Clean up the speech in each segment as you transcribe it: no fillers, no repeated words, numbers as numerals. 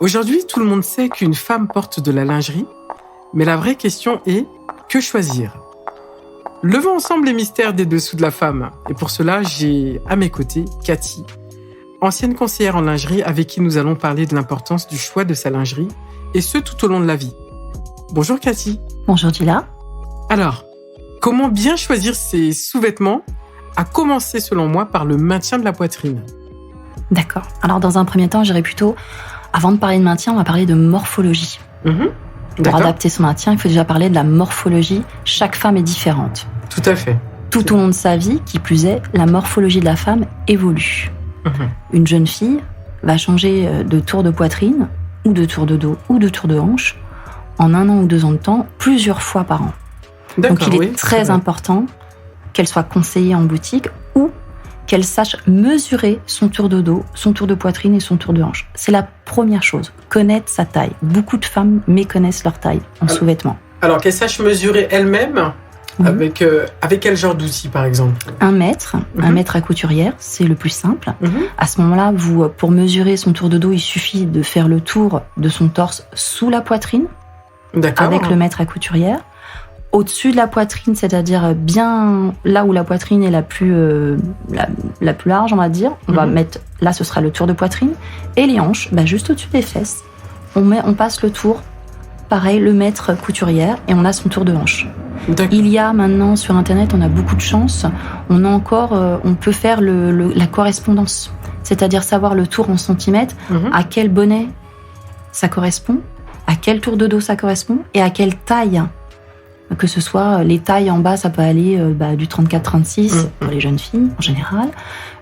Aujourd'hui, tout le monde sait qu'une femme porte de la lingerie, mais la vraie question est, que choisir ? Levons ensemble les mystères des dessous de la femme. Et pour cela, j'ai à mes côtés Cathy, ancienne conseillère en lingerie avec qui nous allons parler de l'importance du choix de sa lingerie, et ce tout au long de la vie. Bonjour Cathy. Bonjour Gila. Alors, comment bien choisir ses sous-vêtements ? À commencer selon moi par le maintien de la poitrine. D'accord. Alors dans un premier temps, j'irais plutôt, avant de parler de maintien, on va parler de morphologie. Pour adapter son maintien, il faut déjà parler de la morphologie. Chaque femme est différente. Tout à fait. Tout au long de sa vie, qui plus est, la morphologie de la femme évolue. Une jeune fille va changer de tour de poitrine, ou de tour de dos, ou de tour de hanche, en 1 an ou 2 ans de temps, plusieurs fois par an. Donc il est très important qu'elle soit conseillée en boutique ou qu'elle sache mesurer son tour de dos, son tour de poitrine et son tour de hanche. C'est la première chose, connaître sa taille. Beaucoup de femmes méconnaissent leur taille en sous-vêtements. Alors qu'elle sache mesurer elle-même avec quel genre d'outil par exemple ? 1 mètre, 1 mètre à couturière, c'est le plus simple. À ce moment-là, pour mesurer son tour de dos, il suffit de faire le tour de son torse sous la poitrine, avec le mètre à couturière. Au-dessus de la poitrine, c'est-à-dire bien là où la poitrine est la plus large, on va dire. On va mettre, là ce sera le tour de poitrine. Et les hanches, juste au-dessus des fesses. On passe le tour, pareil, le mètre couturière, et on a son tour de hanche. Il y a maintenant sur Internet, on a beaucoup de chance, on peut faire la correspondance. C'est-à-dire savoir le tour en centimètres, à quel bonnet ça correspond, à quel tour de dos ça correspond, et à quelle taille. Que ce soit les tailles en bas, ça peut aller du 34-36 pour les jeunes filles en général,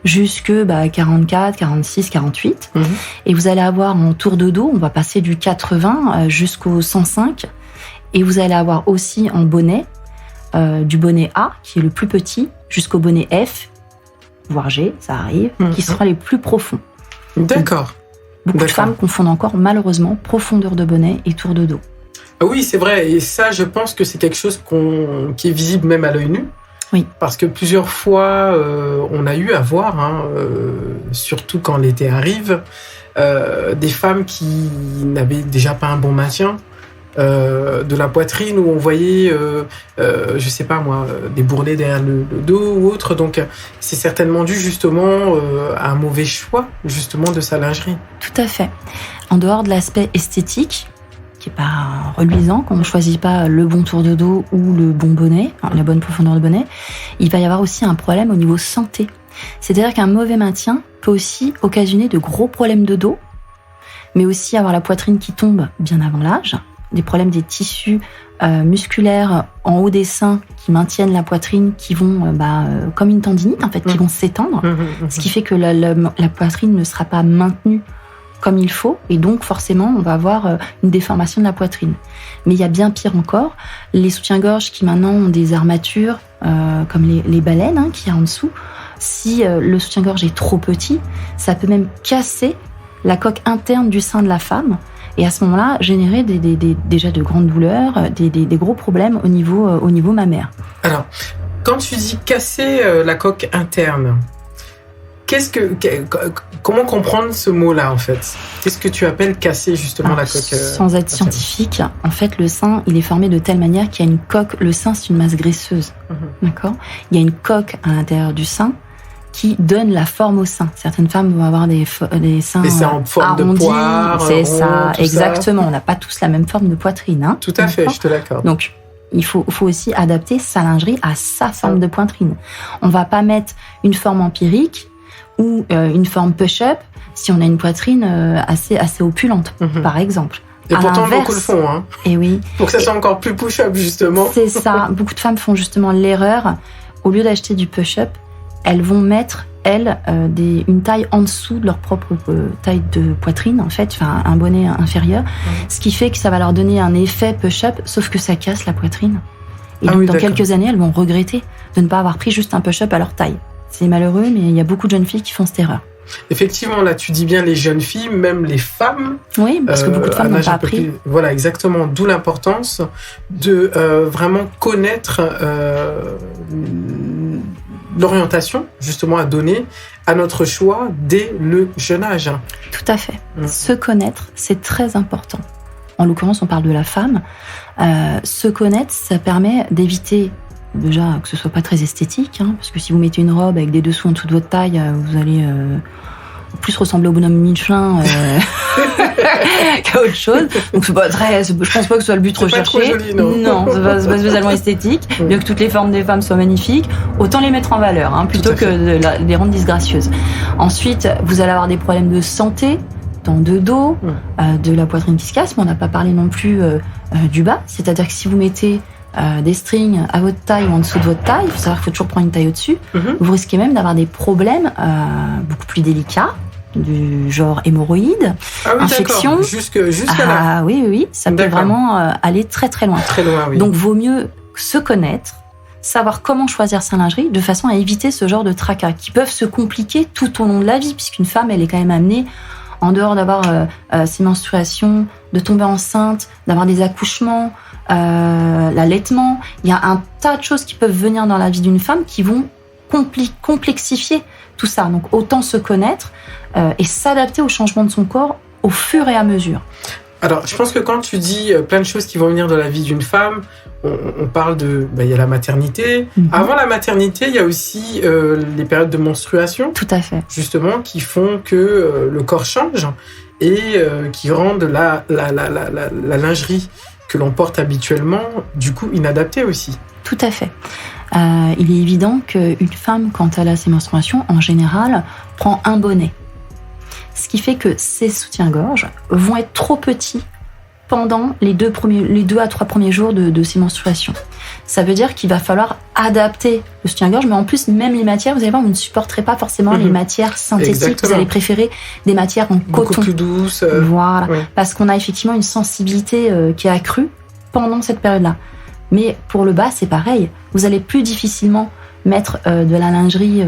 jusque 44, 46, 48. Et vous allez avoir en tour de dos, on va passer du 80 jusqu'au 105. Et vous allez avoir aussi en bonnet, du bonnet A, qui est le plus petit, jusqu'au bonnet F, voire G, ça arrive, qui sera les plus profonds. D'accord. Beaucoup de femmes confondent encore, malheureusement, profondeur de bonnet et tour de dos. Oui, c'est vrai. Et ça, je pense que c'est quelque chose qui est visible même à l'œil nu. Oui. Parce que plusieurs fois, on a eu à voir, surtout quand l'été arrive, des femmes qui n'avaient déjà pas un bon maintien de la poitrine, où on voyait, je sais pas moi, des bourrelets derrière le dos ou autre. Donc, c'est certainement dû justement à un mauvais choix justement de sa lingerie. Tout à fait. En dehors de l'aspect esthétique, qui n'est pas reluisant, quand on ne choisit pas le bon tour de dos ou le bon bonnet, la bonne profondeur de bonnet, il va y avoir aussi un problème au niveau santé. C'est-à-dire qu'un mauvais maintien peut aussi occasionner de gros problèmes de dos, mais aussi avoir la poitrine qui tombe bien avant l'âge, des problèmes des tissus musculaires en haut des seins qui maintiennent la poitrine, qui vont comme une tendinite en fait, qui vont s'étendre, ce qui fait que la poitrine ne sera pas maintenue comme il faut, et donc forcément on va avoir une déformation de la poitrine. Mais il y a bien pire encore, les soutiens-gorge qui maintenant ont des armatures comme les baleines qu'il y a en dessous. Si le soutien-gorge est trop petit, ça peut même casser la coque interne du sein de la femme, et à ce moment-là générer déjà de grandes douleurs, des gros problèmes au niveau mammaire. Alors, quand tu dis casser la coque interne, comment comprendre ce mot-là, en fait ? Qu'est-ce que tu appelles casser, justement, la coque Sans être scientifique, en fait, le sein, il est formé de telle manière qu'il y a une coque. Le sein, c'est une masse graisseuse. D'accord ? Il y a une coque à l'intérieur du sein qui donne la forme au sein. Certaines femmes vont avoir des seins en forme arrondis. De poire, c'est rond, ça, exactement. Ça. On n'a pas tous la même forme de poitrine. Tout à fait, je te l'accorde. Donc, il faut aussi adapter sa lingerie à sa forme de poitrine. On ne va pas mettre une forme empirique ou une forme push-up si on a une poitrine assez opulente, par exemple. Et pourtant, beaucoup le font. Et oui. Pour que ça soit encore plus push-up, justement. C'est ça. Beaucoup de femmes font justement l'erreur. Au lieu d'acheter du push-up, elles vont mettre, une taille en dessous de leur propre taille de poitrine, en fait, enfin, un bonnet inférieur. Ce qui fait que ça va leur donner un effet push-up, sauf que ça casse la poitrine. Et donc, dans quelques années, elles vont regretter de ne pas avoir pris juste un push-up à leur taille. C'est malheureux, mais il y a beaucoup de jeunes filles qui font cette erreur. Effectivement, là, tu dis bien les jeunes filles, même les femmes. Oui, parce que beaucoup de femmes n'ont pas appris. Voilà, exactement. D'où l'importance de vraiment connaître l'orientation, justement, à donner à notre choix dès le jeune âge. Tout à fait. Se connaître, c'est très important. En l'occurrence, on parle de la femme. Se connaître, ça permet d'éviter déjà que ce soit pas très esthétique, parce que si vous mettez une robe avec des dessous en dessous de votre taille, vous allez plus ressembler au bonhomme Michelin qu'à autre chose. Donc c'est pas très, je pense pas que ce soit le but recherché. Pas trop joli, non. Non, c'est pas spécialement esthétique. Bien que toutes les formes des femmes soient magnifiques, autant les mettre en valeur, plutôt que de les rendre disgracieuses. Ensuite, vous allez avoir des problèmes de santé, de dos, de la poitrine qui se casse, mais on n'a pas parlé non plus du bas. C'est-à-dire que si vous mettez des strings à votre taille ou en dessous de votre taille, il faut savoir qu'il faut toujours prendre une taille au-dessus, vous risquez même d'avoir des problèmes beaucoup plus délicats, du genre hémorroïdes, infections. Jusqu'à là. Ah oui, ça peut vraiment aller très très loin. Très loin, oui. Donc vaut mieux se connaître, savoir comment choisir sa lingerie, de façon à éviter ce genre de tracas qui peuvent se compliquer tout au long de la vie, puisqu'une femme, elle est quand même amenée, en dehors d'avoir ses menstruations, de tomber enceinte, d'avoir des accouchements, l'allaitement. Il y a un tas de choses qui peuvent venir dans la vie d'une femme qui vont complexifier tout ça. Donc autant se connaître et s'adapter au changement de son corps au fur et à mesure. Alors, je pense que quand tu dis plein de choses qui vont venir dans la vie d'une femme, on parle de... il y a la maternité. Avant la maternité, il y a aussi les périodes de menstruation. Tout à fait. Justement, qui font que le corps change et qui rendent la lingerie que l'on porte habituellement, du coup, inadaptée aussi. Tout à fait. Il est évident qu'une femme, quand elle a ses menstruations, en général, prend un bonnet. Ce qui fait que ses soutiens-gorge vont être trop petits pendant les 2 à 3 premiers jours de ses menstruations. Ça veut dire qu'il va falloir adapter le soutien-gorge, mais en plus, même les matières, vous allez voir, vous ne supporterez pas forcément les matières synthétiques. Exactement. Vous allez préférer des matières en coton. Beaucoup plus douces. Voilà. Oui. Parce qu'on a effectivement une sensibilité qui est accrue pendant cette période-là. Mais pour le bas, c'est pareil. Vous allez plus difficilement mettre de la lingerie,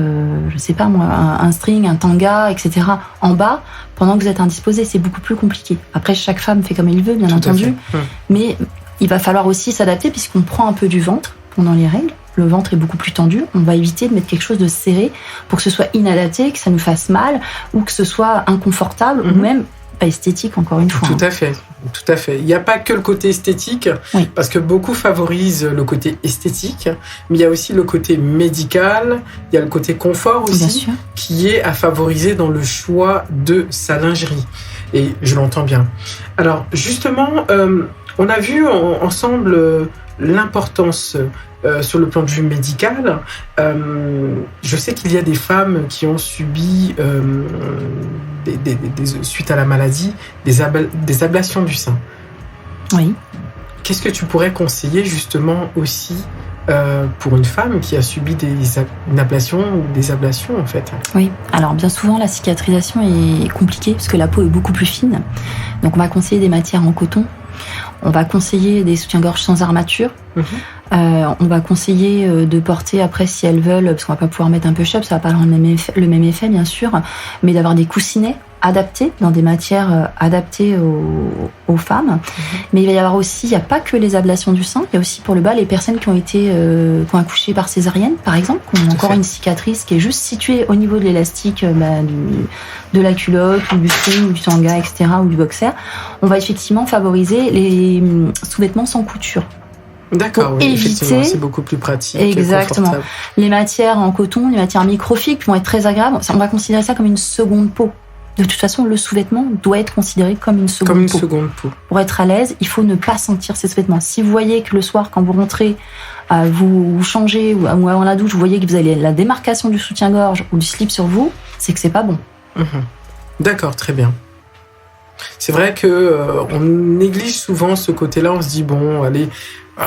je sais pas moi, un string, un tanga, etc. en bas, pendant que vous êtes indisposé. C'est beaucoup plus compliqué. Après, chaque femme fait comme elle veut, bien entendu. Mais il va falloir aussi s'adapter puisqu'on prend un peu du ventre pendant les règles. Le ventre est beaucoup plus tendu. On va éviter de mettre quelque chose de serré pour que ce soit inadapté, que ça nous fasse mal ou que ce soit inconfortable ou même pas esthétique, encore une fois. Tout à fait. Il n'y a pas que le côté esthétique, parce que beaucoup favorisent le côté esthétique, mais il y a aussi le côté médical, il y a le côté confort aussi, qui est à favoriser dans le choix de sa lingerie. Et je l'entends bien. Alors, justement, on a vu ensemble l'importance sur le plan de vue médical. Je sais qu'il y a des femmes qui ont subi, suite à la maladie, des ablations du sein. Oui. Qu'est-ce que tu pourrais conseiller justement aussi pour une femme qui a subi une ablation ou des ablations en fait? Oui, alors bien souvent la cicatrisation est compliquée parce que la peau est beaucoup plus fine. Donc on va conseiller des matières en coton. On va conseiller des soutiens-gorge sans armature. On va conseiller de porter, après, si elles veulent, parce qu'on va pas pouvoir mettre un push-up, ça va pas avoir le même effet, bien sûr, mais d'avoir des coussinets adaptés, dans des matières adaptées aux femmes. Mais il va y avoir aussi, il n'y a pas que les ablations du sein, il y a aussi pour le bas les personnes qui ont accouché par césarienne, par exemple, qui ont encore une cicatrice qui est juste située au niveau de l'élastique de la culotte, ou du string, ou du tanga, etc., ou du boxer. On va effectivement favoriser les sous-vêtements sans couture. D'accord, oui, effectivement, c'est beaucoup plus pratique. Exactement. Les matières en coton, les matières microfibres vont être très agréables. On va considérer ça comme une seconde peau. De toute façon, le sous-vêtement doit être considéré comme une seconde peau. Pour être à l'aise, il faut ne pas sentir ces sous-vêtements. Si vous voyez que le soir, quand vous rentrez, vous changez ou avant la douche, vous voyez que vous avez la démarcation du soutien-gorge ou du slip sur vous, c'est que c'est pas bon. D'accord, très bien. C'est vrai que on néglige souvent ce côté-là. On se dit bon, allez,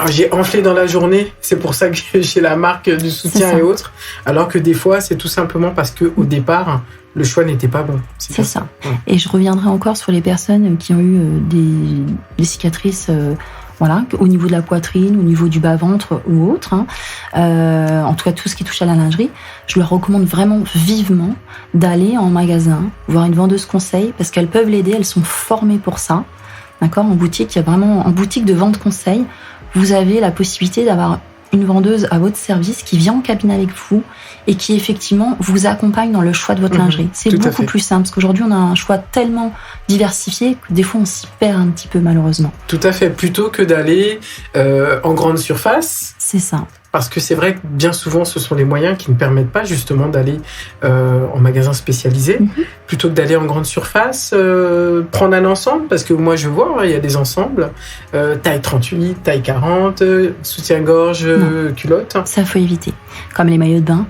j'ai enflé dans la journée, c'est pour ça que j'ai la marque du soutien et autres. Alors que des fois, c'est tout simplement parce que au départ, le choix n'était pas bon. C'est ça. Et je reviendrai encore sur les personnes qui ont eu des cicatrices. Au niveau de la poitrine, au niveau du bas-ventre ou autre, en tout cas tout ce qui touche à la lingerie, je leur recommande vraiment vivement d'aller en magasin, voir une vendeuse conseil, parce qu'elles peuvent l'aider, elles sont formées pour ça. D'accord ? En boutique, il y a vraiment, en boutique de vente conseil, vous avez la possibilité d'avoir une vendeuse à votre service qui vient en cabine avec vous et qui effectivement vous accompagne dans le choix de votre lingerie. C'est beaucoup plus simple parce qu'aujourd'hui on a un choix tellement diversifié que des fois on s'y perd un petit peu malheureusement. Tout à fait, plutôt que d'aller en grande surface. C'est ça. Parce que c'est vrai que bien souvent, ce sont les moyens qui ne permettent pas justement d'aller en magasin spécialisé, plutôt que d'aller en grande surface, prendre un ensemble, parce que moi je vois, il y a des ensembles, taille 38, taille 40, soutien-gorge, culotte. Ça, faut éviter. Comme les maillots de bain,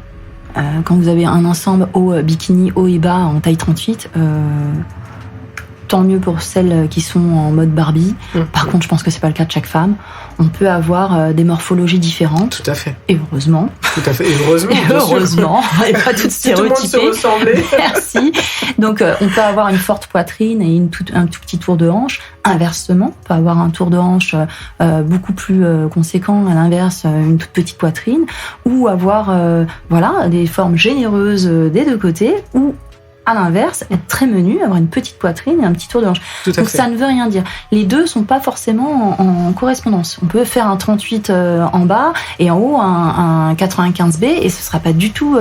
quand vous avez un ensemble haut, bikini haut et bas en taille 38, tant mieux pour celles qui sont en mode Barbie. Par contre, je pense que c'est pas le cas de chaque femme. On peut avoir des morphologies différentes. Tout à fait. Et heureusement. Tout à fait. Et heureusement. Et heureusement. Et pas toutes stéréotypées. Tout le monde se ressemblait. Merci. Donc, on peut avoir une forte poitrine et un tout petit tour de hanche. Inversement, on peut avoir un tour de hanche beaucoup plus conséquent. À l'inverse, une toute petite poitrine. Ou avoir, des formes généreuses des deux côtés. Ou à l'inverse, être très menu, avoir une petite poitrine et un petit tour de hanche. Donc ça ne veut rien dire. Les deux sont pas forcément en correspondance. On peut faire un 38 en bas et en haut un 95B et ce sera pas du tout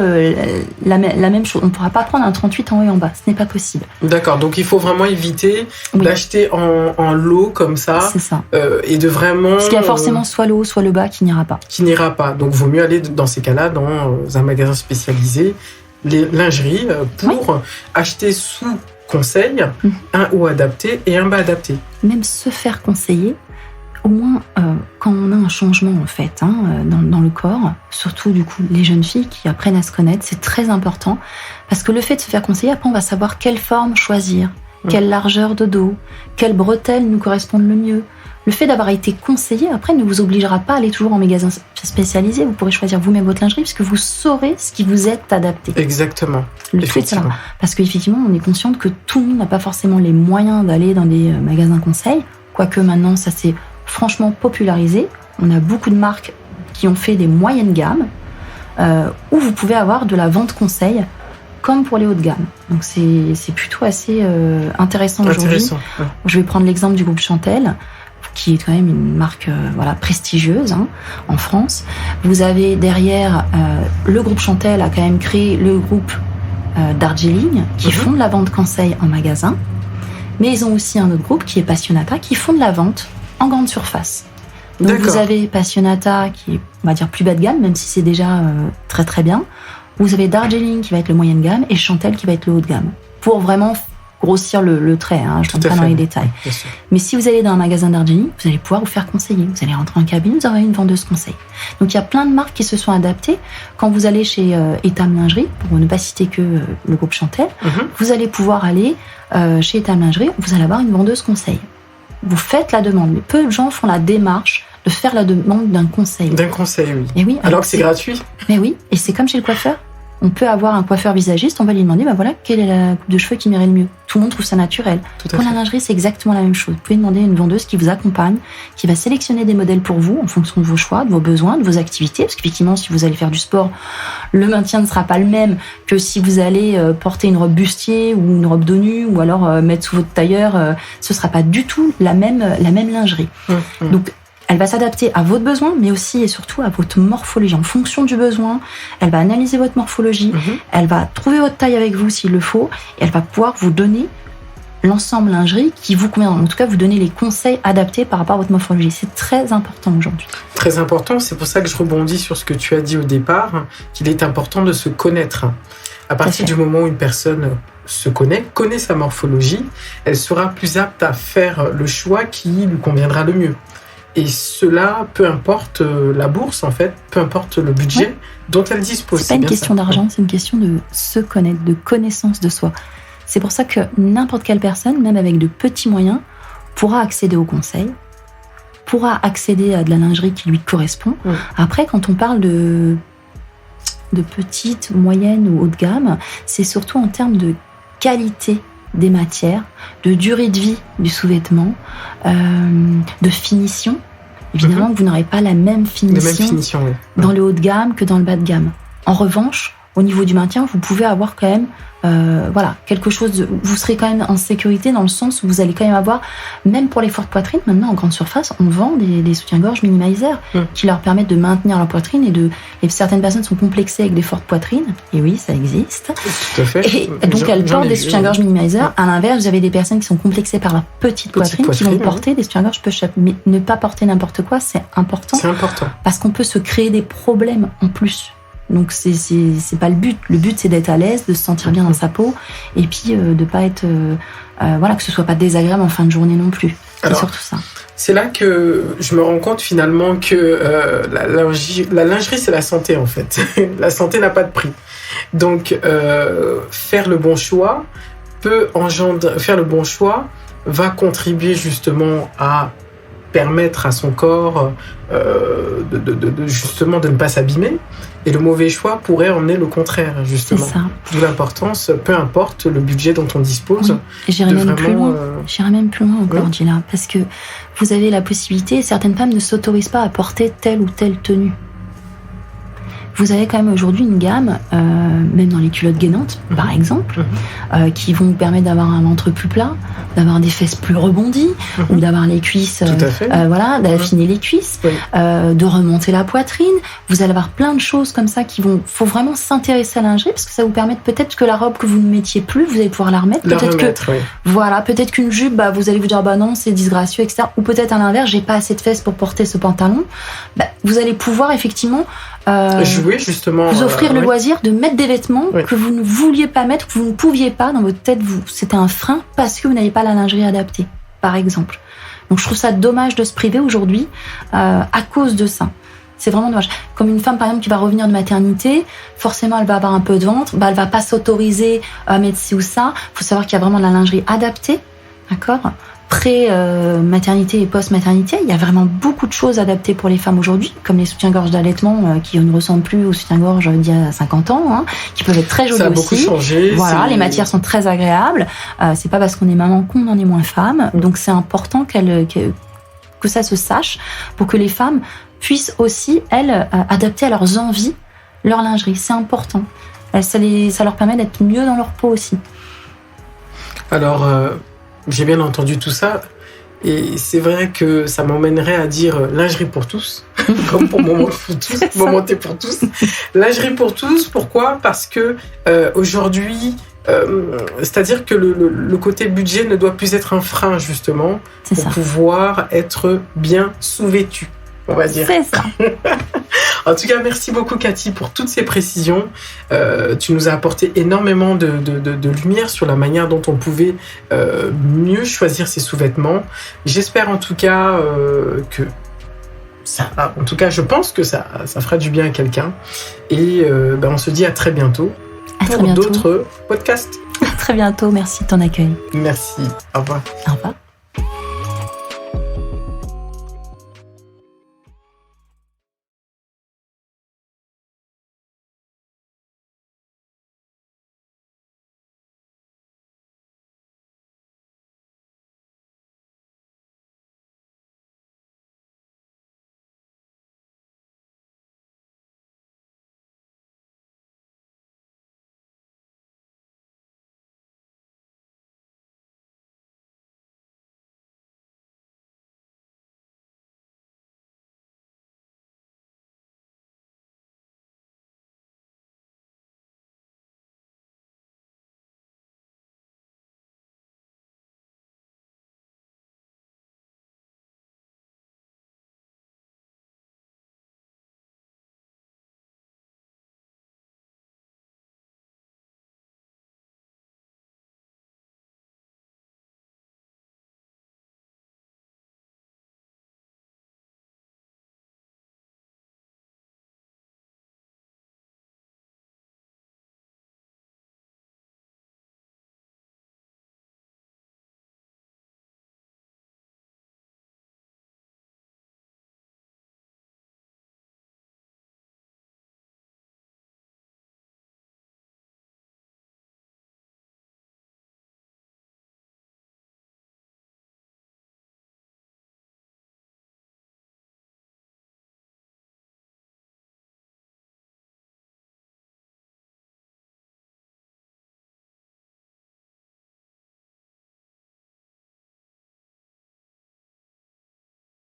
la même chose. On pourra pas prendre un 38 en haut et en bas. Ce n'est pas possible. D'accord. Donc il faut vraiment éviter d'acheter en lot comme ça. C'est ça. Et de vraiment... Parce qu'il y a forcément soit le haut, soit le bas qui n'ira pas. Qui n'ira pas. Donc vaut mieux aller dans ces cas-là dans un magasin spécialisé. Les lingeries pour acheter sous conseil un haut adapté et un bas adapté. Même se faire conseiller, au moins quand on a un changement en fait dans le corps, surtout du coup les jeunes filles qui apprennent à se connaître, c'est très important parce que le fait de se faire conseiller, après on va savoir quelle forme choisir, quelle largeur de dos, quelles bretelles nous correspondent le mieux. Le fait d'avoir été conseillé, après, ne vous obligera pas à aller toujours en magasin spécialisé. Vous pourrez choisir vous-même votre lingerie puisque vous saurez ce qui vous est adapté. Exactement. Le fait de ça. Parce qu'effectivement, on est consciente que tout le monde n'a pas forcément les moyens d'aller dans des magasins conseils. Quoique maintenant, ça s'est franchement popularisé. On a beaucoup de marques qui ont fait des moyennes gammes où vous pouvez avoir de la vente conseil comme pour les hauts de gamme. Donc c'est plutôt assez intéressant aujourd'hui. Ouais. Je vais prendre l'exemple du groupe Chantel, qui est quand même une marque prestigieuse en France. Vous avez derrière, le groupe Chantel a quand même créé le groupe Darjeeling, qui font de la vente conseil en magasin. Mais ils ont aussi un autre groupe qui est Passionata, qui font de la vente en grande surface. Donc vous avez Passionata, qui est, on va dire, plus bas de gamme, même si c'est déjà très très bien. Vous avez Darjeeling, qui va être le moyen de gamme, et Chantel, qui va être le haut de gamme. Pour vraiment grossir le trait, je rentre pas dans les détails. Mais si vous allez dans un magasin Darjeeling, vous allez pouvoir vous faire conseiller. Vous allez rentrer en cabine, vous aurez une vendeuse conseil. Donc il y a plein de marques qui se sont adaptées. Quand vous allez chez Etam Lingerie, pour ne pas citer que le groupe Chantel, vous allez pouvoir aller chez Etam Lingerie, vous allez avoir une vendeuse conseil. Vous faites la demande, mais peu de gens font la démarche de faire la demande d'un conseil. D'un conseil, oui. Et oui, alors que c'est gratuit. Mais oui, et c'est comme chez le coiffeur. On peut avoir un coiffeur visagiste, on va lui demander, quelle est la coupe de cheveux qui m'irait le mieux. Tout le monde trouve ça naturel. Pour la lingerie, c'est exactement la même chose. Vous pouvez demander à une vendeuse qui vous accompagne, qui va sélectionner des modèles pour vous en fonction de vos choix, de vos besoins, de vos activités. Parce qu'effectivement, si vous allez faire du sport, le maintien ne sera pas le même que si vous allez porter une robe bustier ou une robe dos nu ou alors mettre sous votre tailleur. Ce ne sera pas du tout la même lingerie. Donc, elle va s'adapter à votre besoin, mais aussi et surtout à votre morphologie. En fonction du besoin, elle va analyser votre morphologie, elle va trouver votre taille avec vous s'il le faut, et elle va pouvoir vous donner l'ensemble lingerie qui vous convient. En tout cas, vous donner les conseils adaptés par rapport à votre morphologie. C'est très important aujourd'hui. Très important, c'est pour ça que je rebondis sur ce que tu as dit au départ, qu'il est important de se connaître. À partir du moment où une personne se connaît sa morphologie, elle sera plus apte à faire le choix qui lui conviendra le mieux. Et cela, peu importe la bourse, en fait, peu importe le budget dont elle dispose. C'est pas une question d'argent, c'est une question de se connaître, de connaissance de soi. C'est pour ça que n'importe quelle personne, même avec de petits moyens, pourra accéder au conseil, pourra accéder à de la lingerie qui lui correspond. Après, quand on parle de petite, moyenne ou haut de gamme, c'est surtout en termes de qualité des matières, de durée de vie du sous-vêtement, de finition. Évidemment que vous n'aurez pas la même finition, dans le haut de gamme que dans le bas de gamme. En revanche, au niveau du maintien, vous pouvez avoir quand même quelque chose, vous serez quand même en sécurité dans le sens où vous allez quand même avoir, même pour les fortes poitrines, maintenant en grande surface, on vend des soutiens-gorge minimalisers qui leur permettent de maintenir leur poitrine et certaines personnes sont complexées avec des fortes poitrines, et oui, ça existe. Tout à fait. Et donc elles portent des soutiens-gorge minimalisers. À l'inverse, vous avez des personnes qui sont complexées par leur petite poitrine qui vont porter des soutiens-gorge push-up. Mais ne pas porter n'importe quoi, c'est important. C'est important. Parce qu'on peut se créer des problèmes en plus. Donc c'est pas le but. Le but c'est d'être à l'aise, de se sentir bien dans sa peau et puis de pas être que ce soit pas désagréable en fin de journée non plus. C'est surtout ça. C'est là que je me rends compte finalement que la lingerie c'est la santé en fait. La santé n'a pas de prix. Donc faire le bon choix va contribuer justement à permettre à son corps justement de ne pas s'abîmer. Et le mauvais choix pourrait emmener le contraire, justement. C'est ça. D'où l'importance, peu importe le budget dont on dispose. Oui. Et j'irai même plus loin encore, Gina, parce que vous avez la possibilité, certaines femmes ne s'autorisent pas à porter telle ou telle tenue. Vous avez quand même aujourd'hui une gamme, même dans les culottes gainantes, par exemple, qui vont vous permettre d'avoir un ventre plus plat, d'avoir des fesses plus rebondies, ou d'avoir les cuisses, d'affiner les cuisses, de remonter la poitrine. Vous allez avoir plein de choses comme ça faut vraiment s'intéresser à la lingerie, parce que ça vous permet peut-être que la robe que vous ne mettiez plus, vous allez pouvoir la remettre. Peut-être qu'une jupe, vous allez vous dire, non, c'est disgracieux, etc. Ou peut-être à l'inverse, j'ai pas assez de fesses pour porter ce pantalon. Vous allez pouvoir effectivement jouer justement, vous offrir le loisir de mettre des vêtements que vous ne vouliez pas mettre, que vous ne pouviez pas dans votre tête, c'était un frein parce que vous n'avez pas la lingerie adaptée, par exemple. Donc je trouve ça dommage de se priver aujourd'hui à cause de ça. C'est vraiment dommage. Comme une femme par exemple qui va revenir de maternité, forcément elle va avoir un peu de ventre, elle va pas s'autoriser à mettre ci ou ça. Faut savoir qu'il y a vraiment de la lingerie adaptée, d'accord ? Pré-maternité et post-maternité, il y a vraiment beaucoup de choses adaptées pour les femmes aujourd'hui, comme les soutiens-gorge d'allaitement qui ne ressemblent plus aux soutiens-gorge d'il y a 50 ans, qui peuvent être très jolis aussi. Ça a beaucoup changé. Voilà, les matières sont très agréables. C'est pas parce qu'on est maman qu'on en est moins femme. Donc c'est important que ça se sache pour que les femmes puissent aussi, elles, adapter à leurs envies leur lingerie. C'est important. Ça leur permet d'être mieux dans leur peau aussi. Alors... j'ai bien entendu tout ça et c'est vrai que ça m'emmènerait à dire lingerie pour tous, comme pour momenter pour tous. Lingerie pour tous, pourquoi ? Parce que aujourd'hui, c'est-à-dire que le côté budget ne doit plus être un frein justement pouvoir être bien sous-vêtu, on va dire. C'est ça. En tout cas, merci beaucoup Cathy pour toutes ces précisions. Tu nous as apporté énormément de lumière sur la manière dont on pouvait mieux choisir ses sous-vêtements. J'espère en tout cas que ça, en tout cas, je pense que ça fera du bien à quelqu'un. Et on se dit à très bientôt pour d'autres podcasts. À très bientôt. Merci de ton accueil. Merci. Au revoir. Au revoir.